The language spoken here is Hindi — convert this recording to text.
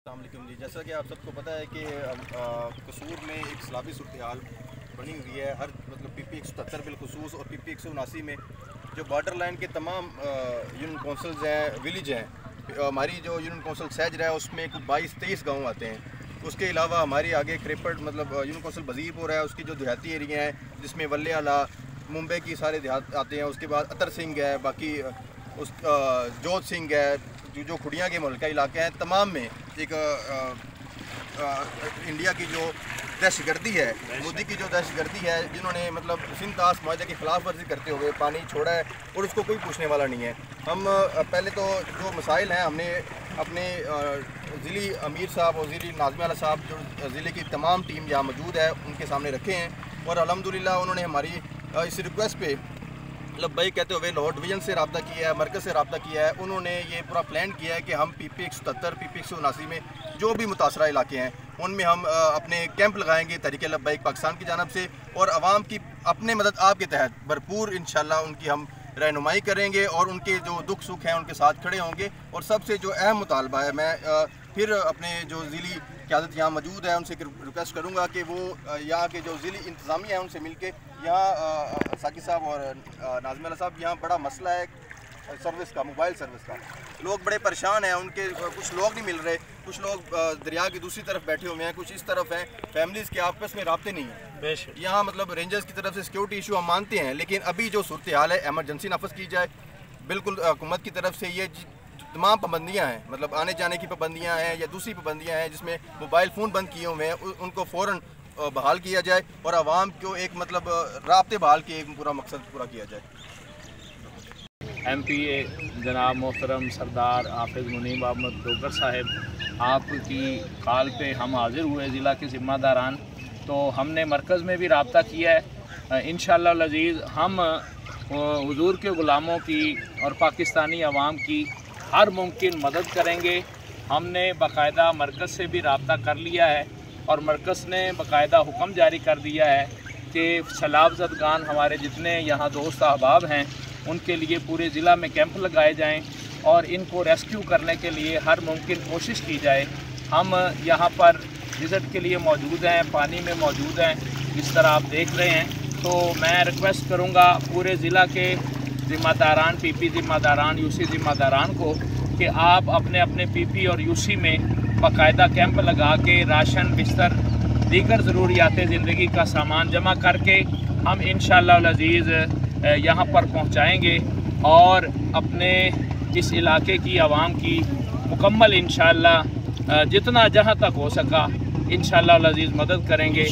अस्सलामुअलैकुम जी। जैसा कि आप सबको पता है कि कसूर में एक सलाबी सूरत-ए-हाल बनी हुई है। हर मतलब PP 177 बिलखुसूस और PP 179 में जो बॉर्डर लाइन के तमाम यूनियन कौंसल्स हैं, विलेज हैं। हमारी जो यूनियन कौंसल सैजरा है उसमें 22-23 गाँव आते हैं। उसके अलावा हमारी आगे क्रेपट मतलब यूनियन कौंसल बजीरपुर है, उसकी जो देहाती एरिया हैं जिसमें वल्ले आला मुंबई की सारे देहात आते हैं। उसके बाद अतर सिंह है, बाकी उस जोत सिंह है, जो खुड़ियाँ के मुल्का इलाके हैं, तमाम में एक इंडिया की जो दहशतगर्दी है, मोदी की जो दहशतगर्दी है, जिन्होंने मतलब सिंध-ताश माहे की खिलाफ वर्जी करते हुए पानी छोड़ा है और उसको कोई पूछने वाला नहीं है। हम पहले तो जो मसाइल हैं हमने अपने ज़िली अमीर साहब और ज़िली नाज़िम आला साहब जो ज़िले की तमाम टीम यहाँ मौजूद है उनके सामने रखे हैं और अल्हम्दुलिल्लाह उन्होंने हमारी इस रिक्वेस्ट पे लब्बैक कहते हुए लाहौर डिवीज़न से रब्ता किया है, मरकज़ से रब्ता किया है। उन्होंने ये पूरा प्लान किया है कि हम PP 177 PP 179 में जो भी मुतासरा इलाके हैं उनमें हम अपने कैंप लगाएंगे तहरीक लब्बैक पाकिस्तान की जानब से और आवाम की अपने मदद आपके तहत भरपूर इंशाल्लाह उनकी हम रहनुमाई करेंगे और उनके जो दुख सुख हैं उनके साथ खड़े होंगे। और सबसे जो अहम मुतालबा है, मैं फिर अपने जो ज़िली क़यादत यहाँ मौजूद है उनसे रिक्वेस्ट करूँगा कि वो यहाँ के जो ज़िली इंतज़ामिया है उनसे मिल के यहाँ साकिब साहब और नाज़िम आला साहब, यहाँ बड़ा मसला है सर्विस का, मोबाइल सर्विस का। लोग बड़े परेशान हैं, उनके कुछ लोग नहीं मिल रहे, कुछ लोग दरिया की दूसरी तरफ बैठे हुए हैं, कुछ इस तरफ हैं, फैमिलीज़ के आपस में राब्ते नहीं हैं। यहाँ मतलब रेंजर्स की तरफ से सिक्योरिटी इशू हम मानते हैं, लेकिन अभी जो सूरत हाल है एमरजेंसी नाफज की जाए। बिल्कुल हुकूमत की तरफ से ये तमाम पाबंदियाँ हैं, मतलब आने जाने की पाबंदियाँ हैं या दूसरी पाबंदियाँ हैं जिसमें मोबाइल फ़ोन बंद किए हुए हैं, उनको फ़ौरन बहाल किया जाए और आवाम को एक मतलब राब्ते बहाल के एक पूरा मकसद पूरा किया जाए। MPA जनाब मोहतरम सरदार हाफिज़ मुनीब अहमद डोगर साहब, आपकी कॉल पे हम हाज़िर हुए ज़िला के ज़िम्मेदारान। तो हमने मरकज़ में भी रब्ता किया है। इंशाअल्लाह अज़ीज़ हम हुज़ूर के ग़ुलामों की और पाकिस्तानी अवाम की हर मुमकिन मदद करेंगे। हमने बाकायदा मरकज़ से भी रब्ता कर लिया है और मरकज़ ने बाकायदा हुक्म जारी कर दिया है कि सैलाब ज़दगान हमारे जितने यहाँ दोस्त अहबाब हैं उनके लिए पूरे ज़िला में कैंप लगाए जाएं और इनको रेस्क्यू करने के लिए हर मुमकिन कोशिश की जाए। हम यहाँ पर विज़िट के लिए मौजूद हैं, पानी में मौजूद हैं, जिस तरह आप देख रहे हैं। तो मैं रिक्वेस्ट करूँगा पूरे ज़िला के ज़िम्मेदारान, PP ज़िम्मेदारान, UC ज़िम्मेदारान को कि आप अपने अपने PP और UC में बाकायदा कैंप लगा के राशन, बिस्तर, दीगर ज़रूरियात ज़िंदगी का सामान जमा करके हम इंशाअल्लाह अज़ीज़ यहाँ पर पहुँचाएँगे और अपने इस इलाके की आवाम की मुकम्मल इंशाअल्लाह जितना जहाँ तक हो सका इंशाअल्लाह अज़ीज़ मदद करेंगे।